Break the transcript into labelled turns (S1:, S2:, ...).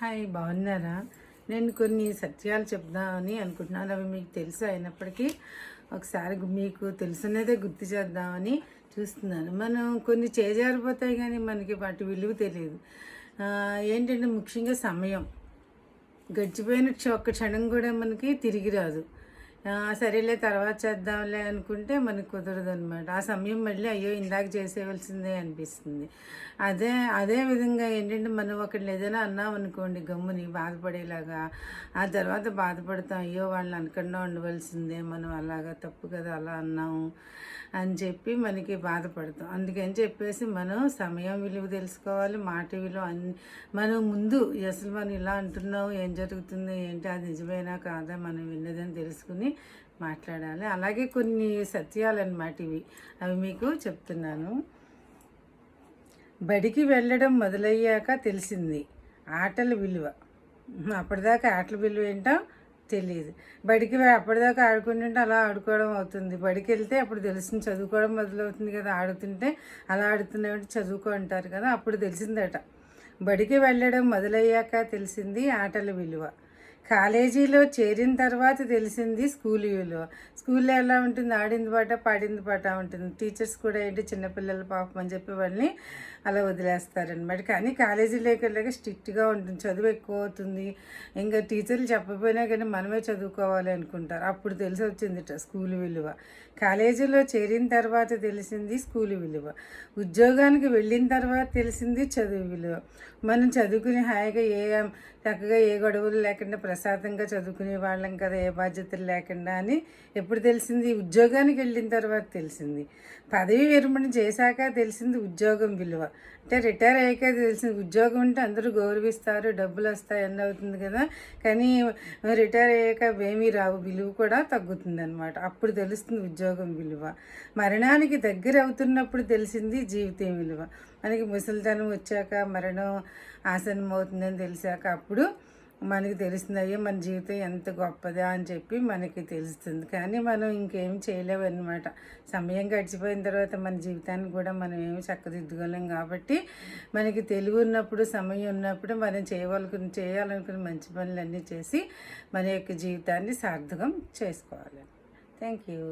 S1: Hi, బాగున్నారా? నేను కొన్ని సత్యాలు చెప్దామని అనుకుంటున్నాను. అవి మీకు తెలుసు అయినప్పటికీ ఒకసారి మీకు తెలుసున్నదే గుర్తు చేద్దామని చూస్తున్నాను. మనం కొన్ని చేజారిపోతాయి కానీ మనకి వాటి విలువ తెలియదు. ఏంటంటే ముఖ్యంగా సమయం గడిచిపోయిన ఒక్క క్షణం కూడా మనకి తిరిగి రాదు. సరేలే తర్వాత చేద్దాంలే అనుకుంటే మనకు కుదరదు అనమాట. ఆ సమయం మళ్ళీ అయ్యో ఇందాక చేసేవలసిందే అనిపిస్తుంది. అదే విధంగా ఏంటంటే మనం ఒకళ్ళు ఏదైనా అన్నాం అనుకోండి గమ్ముని బాధపడేలాగా, ఆ తర్వాత బాధపడతాం, అయ్యో వాళ్ళని అనకుండా ఉండవలసిందే, మనం అలాగా తప్పు కదా అలా అన్నాము అని చెప్పి మనకి బాధపడతాం. అందుకని చెప్పేసి మనం సమయం విలువ తెలుసుకోవాలి, మాట విలువ మనం ముందు అసలు మనం ఇలా అంటున్నాం, ఏం జరుగుతుందో ఏంటి, అది నిజమేనా కాదా మనం విన్నదని తెలుసుకుని మాట్లాడాలి. అలాగే కొన్ని సత్యాలు అన్నమాట ఇవి, అవి మీకు చెప్తున్నాను. బడికి వెళ్ళడం మొదలయ్యాక తెలిసింది ఆటల విలువ. అప్పటిదాకా ఆటల విలువ ఏంటో తెలియదు. బడికి అప్పటిదాకా ఆడుకుంటుంటే అలా ఆడుకోవడం అవుతుంది. బడికి వెళ్తే అప్పుడు తెలిసింది, చదువుకోవడం మొదలవుతుంది కదా. ఆడుతుంటే అలా ఆడుతున్నామంటే చదువుకో అంటారు కదా, అప్పుడు తెలిసిందట. బడికి వెళ్ళడం మొదలయ్యాక తెలిసింది ఆటల విలువ. కాలేజీలో చేరిన తర్వాత తెలిసింది స్కూల్ విలువ. స్కూల్లో ఎలా ఉంటుంది, ఆడింది పాట పాడింది పాట ఉంటుంది. టీచర్స్ కూడా ఏంటి చిన్నపిల్లల పాపం అని చెప్పి వాళ్ళని అలా వదిలేస్తారనమాట. కానీ కాలేజీలోకి వెళ్ళాక స్ట్రిక్ట్గా ఉంటుంది, చదువు ఎక్కువ అవుతుంది. ఇంకా టీచర్లు చెప్పకపోయినా కానీ మనమే చదువుకోవాలి అనుకుంటారు. అప్పుడు తెలిసి వచ్చింది స్కూల్ విలువ. కాలేజీలో చేరిన తర్వాత తెలిసింది స్కూల్ విలువ. ఉద్యోగానికి వెళ్ళిన తర్వాత తెలిసింది చదువు విలువ. మనం చదువుకుని హాయిగా చక్కగా ఏ గొడవలు లేకుండా ప్రశాంతంగా చదువుకునే వాళ్ళం కదా, ఏ బాధ్యతలు లేకుండా అని ఎప్పుడు తెలిసింది, ఉద్యోగానికి వెళ్ళిన తర్వాత తెలిసింది. పదవి విరమణ చేశాక తెలిసింది ఉద్యోగం విలువ. అంటే రిటైర్ అయ్యాక తెలిసింది. ఉద్యోగం అంటే అందరూ గౌరవిస్తారు, డబ్బులు వస్తాయి అన్నీ అవుతుంది కదా, కానీ రిటైర్ అయ్యాక ఏమీ రావు, విలువ కూడా తగ్గుతుంది అనమాట. అప్పుడు తెలుస్తుంది ఉద్యోగం విలువ. మరణానికి దగ్గర అవుతున్నప్పుడు తెలిసింది జీవితం విలువ. మనకి ముసలితనం వచ్చాక, మరణం ఆసనం అవుతుందని తెలిసాక అప్పుడు మనకి తెలుస్తుంది, అయ్యో మన జీవితం ఎంత గొప్పదా అని చెప్పి మనకి తెలుస్తుంది. కానీ మనం ఇంకేం చేయలేము అనమాట. సమయం గడిచిపోయిన తర్వాత మన జీవితాన్ని కూడా మనం ఏమి చక్కదిద్దుకోలేం. కాబట్టి మనకి తెలివి ఉన్నప్పుడు, సమయం ఉన్నప్పుడు మనం చేయాలనుకున్న మంచి పనులన్నీ చేసి మన యొక్క జీవితాన్ని సార్థకం చేసుకోవాలి. Thank you.